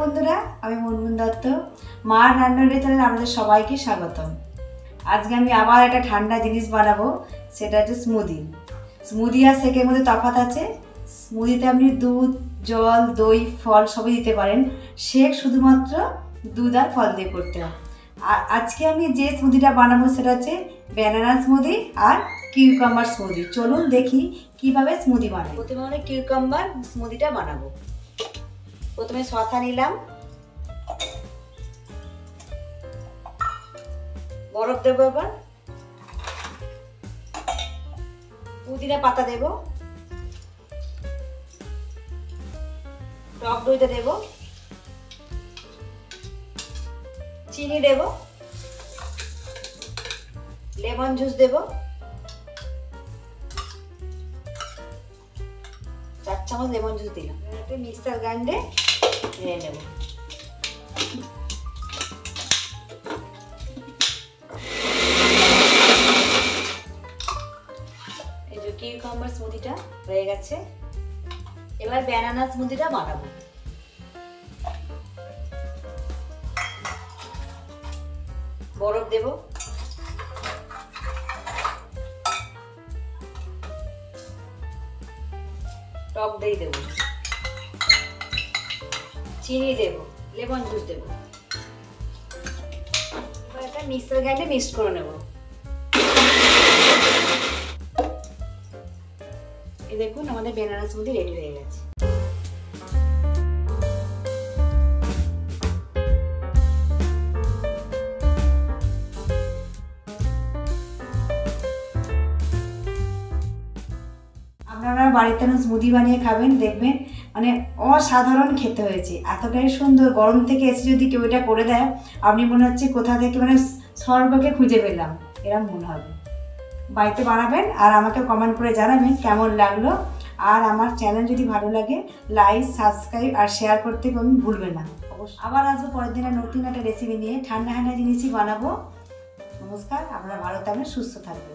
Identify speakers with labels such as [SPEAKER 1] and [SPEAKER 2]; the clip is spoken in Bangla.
[SPEAKER 1] বন্ধুরা, আমি মুনমুন দত্ত। মার রান্নাঘরে চ্যানেলে আপনাদের সবাইকে স্বাগতম। আজকে আমি আবার একটা ঠান্ডা জিনিস বানাবো, সেটা হচ্ছে স্মুদি। স্মুদি আর শেকের মধ্যে তফাৎ আছে। স্মুদিতে আপনি দুধ, জল, দই, ফল সবই দিতে পারেন। শেক শুধুমাত্র দুধ আর ফল দিয়ে করতে হয়। আর আজকে আমি যে স্মুদিটা বানাবো সেটা হচ্ছে ব্যানানা স্মুদি আর কিউকাম্বার স্মুদি। চলুন দেখি কিভাবে স্মুদি বানাবো। প্রথমে আমরা কিউকাম্বার স্মুদিটা বানাবো। প্রথমে শসা নিলাম, বরফ দেবো, এবার পুদিনা পাতা দেব, টক দইটা দেব, চিনি দেব, লেমন জুস দেব, 4 চামচ লেমন জুস দিলাম। একটা মিক্সার গ্রাইন্ডারে নিয়ে নেব। এই যে কিউকাম্বার স্মুদিটা হয়ে গেছে। এবার ব্যানানা স্মুদিটা বানাবো। বরফ দেব, টক দই দেব, চিনি দেব, লেমন জুস দেব। এটা মিক্সার গ্রাইন্ডারে মিক্স করে নেব। এই দেখুন আমাদের ব্যানানা স্মুদি রেডি হয়ে গেছে। আপনারা বাড়িতে স্মুদি বানিয়ে খাবেন, দেখবেন মানে অসাধারণ খেতে হয়েছে। এতটাই সুন্দর, গরম থেকে এসে যদি কেউ এটা করে দেয় আপনি মনে হচ্ছে কোথা থেকে মানে স্বর্গকে খুঁজে পেলাম, এরকম মনে হবে। বাড়িতে বানাবেন আর আমাকে কমেন্ট করে জানাবেন কেমন লাগলো। আর আমার চ্যানেল যদি ভালো লাগে লাইক, সাবস্ক্রাইব আর শেয়ার করতে ভুলবেন না। অবশ্যই আবার আসবো পরের দিনে নতুন একটা রেসিপি নিয়ে। ঠান্ডা ঠান্ডা জিনিসই বানাবো। নমস্কার, আপনারা ভালো থাকবেন, সুস্থ থাকবেন।